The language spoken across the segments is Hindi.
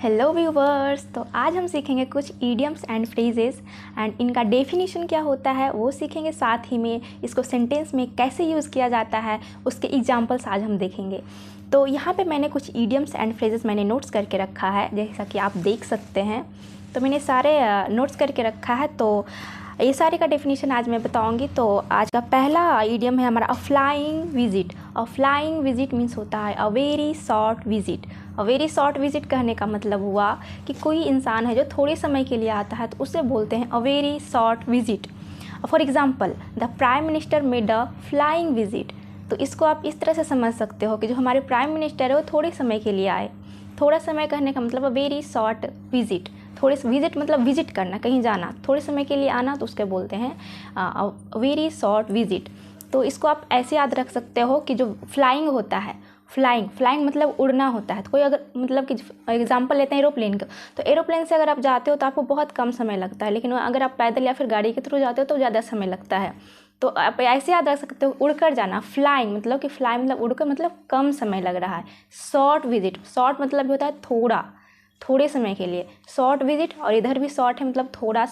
Hello viewers. तो आज हम सीखेंगे कुछ ईडियम्स एंड फ्रेजेस एंड इनका डेफिनेशन क्या होता है वो सीखेंगे। साथ ही में इसको सेंटेंस में कैसे यूज़ किया जाता है उसके एग्जांपल्स आज हम देखेंगे। तो यहाँ पे मैंने कुछ ईडियम्स एंड फ्रेजेस मैंने नोट्स करके रखा है, जैसा कि आप देख सकते हैं। तो मैंने सारे नोट्स करके रखा है, तो ये सारे का डेफिनेशन आज मैं बताऊंगी। तो आज का पहला ईडियम है हमारा a flying visit. A flying visit means होता है a very short visit. A very short visit कहने का मतलब हुआ कि कोई इंसान है जो थोड़े समय के लिए आता है तो उसे बोलते हैं a very short visit. For example, the prime minister made a flying visit. तो इसको आप इस तरह से समझ सकते हो कि जो हमारे प्राइम मिनिस्टर है वो थोड़े समय के लिए आए। थोड़ा समय कहने का मतलब अ वेरी शॉर्ट विजिट। थोड़े विजिट मतलब विजिट करना, कहीं जाना, थोड़े समय के लिए आना, तो उसके बोलते हैं वेरी शॉर्ट विजिट। तो इसको आप ऐसे याद रख सकते हो कि जो फ्लाइंग होता है, फ्लाइंग मतलब उड़ना होता है। तो कोई अगर मतलब कि एग्जांपल लेते हैं एरोप्लेन का, तो एरोप्लेन से अगर आप जाते हो तो आपको बहुत कम समय लगता है, लेकिन अगर आप पैदल या फिर गाड़ी के थ्रू जाते हो तो ज़्यादा समय लगता है। तो आप ऐसे याद रख सकते हो, उड़कर जाना, फ्लाइंग मतलब कि फ्लाई मतलब उड़कर मतलब कम समय लग रहा है। शॉर्ट विजिट, शॉर्ट मतलब होता है थोड़े समय के लिए शॉर्ट विजिट, और इधर भी शॉर्ट है मतलब थोड़ा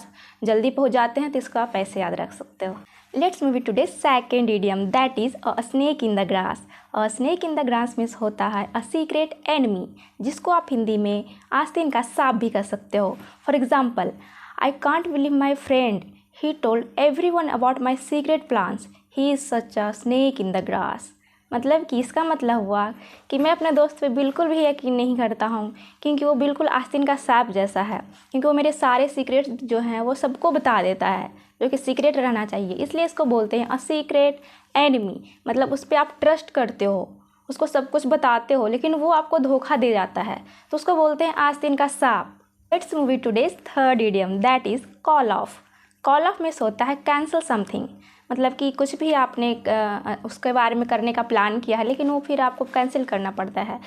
जल्दी पहुंच जाते हैं, तो इसको आप ऐसे याद रख सकते हो। Let's move to today second idiom, that is a snake in the grass. A snake in the grass means होता है अ सीक्रेट एनिमी, जिसको आप हिंदी में आस्तीन का सांप भी कह सकते हो। For example, I can't believe my friend, he told every one about my secret plans, he is such a snake in the grass. मतलब कि इसका मतलब हुआ कि मैं अपने दोस्त पे बिल्कुल भी यकीन नहीं करता हूँ, क्योंकि वो बिल्कुल आस्तीन का सांप जैसा है, क्योंकि वो मेरे सारे सीक्रेट जो हैं वो सबको बता देता है, जो कि सीक्रेट रहना चाहिए। इसलिए इसको बोलते हैं अ सीक्रेट एनिमी। मतलब उस पर आप ट्रस्ट करते हो, उसको सब कुछ बताते हो, लेकिन वो आपको धोखा दे जाता है, तो उसको बोलते हैं आस्तीन का सांप। Let's move today's third idiom, that is call of. Call of means होता है कैंसिल समथिंग। मतलब कि कुछ भी आपने उसके बारे में करने का प्लान किया है, लेकिन वो फिर आपको कैंसिल करना पड़ता है,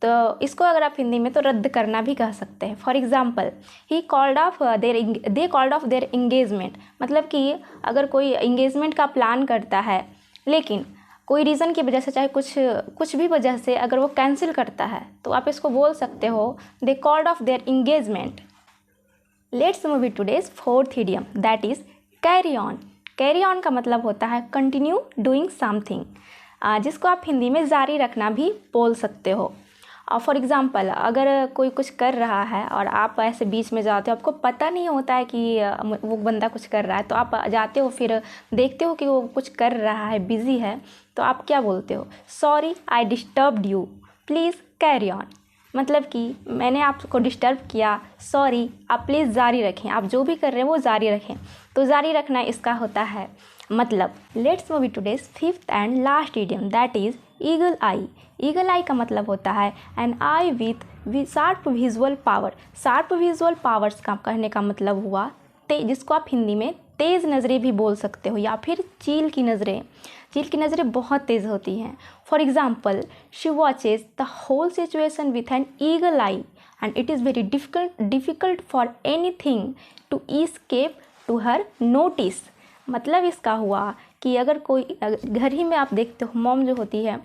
तो इसको अगर आप हिंदी में तो रद्द करना भी कह सकते हैं। For example, they called of their engagement. मतलब कि अगर कोई इंगेजमेंट का प्लान करता है, लेकिन कोई रीज़न की वजह से, चाहे कुछ भी वजह से अगर वो कैंसिल करता है, तो आप इसको बोल सकते हो they called of their engagement. Let's move today's fourth idiom, that is carry on. Carry on का मतलब होता है कंटिन्यू डूइंग समथिंग, जिसको आप हिंदी में जारी रखना भी बोल सकते हो। फॉर एग्ज़ाम्पल, अगर कोई कुछ कर रहा है और आप ऐसे बीच में जाते हो, आपको पता नहीं होता है कि वो बंदा कुछ कर रहा है, तो आप जाते हो, फिर देखते हो कि वो कुछ कर रहा है, बिज़ी है, तो आप क्या बोलते हो? Sorry I disturbed you, please carry on. मतलब कि मैंने आपको डिस्टर्ब किया, सॉरी, आप प्लीज़ जारी रखें, आप जो भी कर रहे हैं वो जारी रखें। तो जारी रखना इसका होता है मतलब। Let's move today's fifth and last idiom, that is eagle eye. Eagle eye का मतलब होता है an eye with sharp visual power. Sharp visual powers का कहने का मतलब हुआ जिसको आप हिंदी में तेज़ नज़रें भी बोल सकते हो, या फिर चील की नज़रें। चील की नज़रें बहुत तेज़ होती हैं। For example, she watches the whole situation with an eagle eye and it is very difficult for anything to escape to her notice. मतलब इसका हुआ कि अगर कोई घर ही में आप देखते हो, मॉम जो होती है,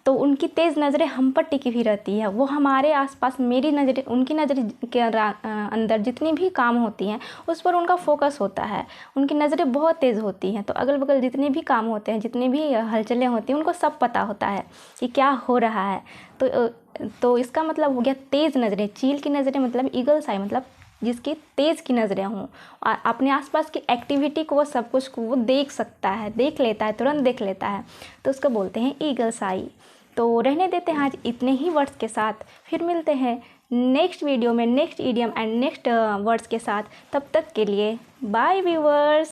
तो उनकी तेज़ नज़रें हम पर टिकी हुई रहती है। वो हमारे आसपास, मेरी नज़रें, उनकी नज़र के अंदर जितनी भी काम होती हैं उस पर उनका फोकस होता है। उनकी नज़रें बहुत तेज़ होती हैं, तो अगल बगल जितने भी काम होते हैं, जितनी भी हलचलें होती हैं, उनको सब पता होता है कि क्या हो रहा है। तो इसका मतलब हो गया तेज़ नज़रें। चील की नज़रें मतलब ईगल्स आई, मतलब जिसकी तेज़ की नज़रें हों, अपने आसपास की एक्टिविटी को, वो सब कुछ को वो देख सकता है, देख लेता है, तुरंत देख लेता है, तो उसको बोलते हैं ईगल्स आई। तो रहने देते हैं आज इतने ही वर्ड्स के साथ, फिर मिलते हैं नेक्स्ट वीडियो में next idiom and next words के साथ। तब तक के लिए बाय व्यूअर्स।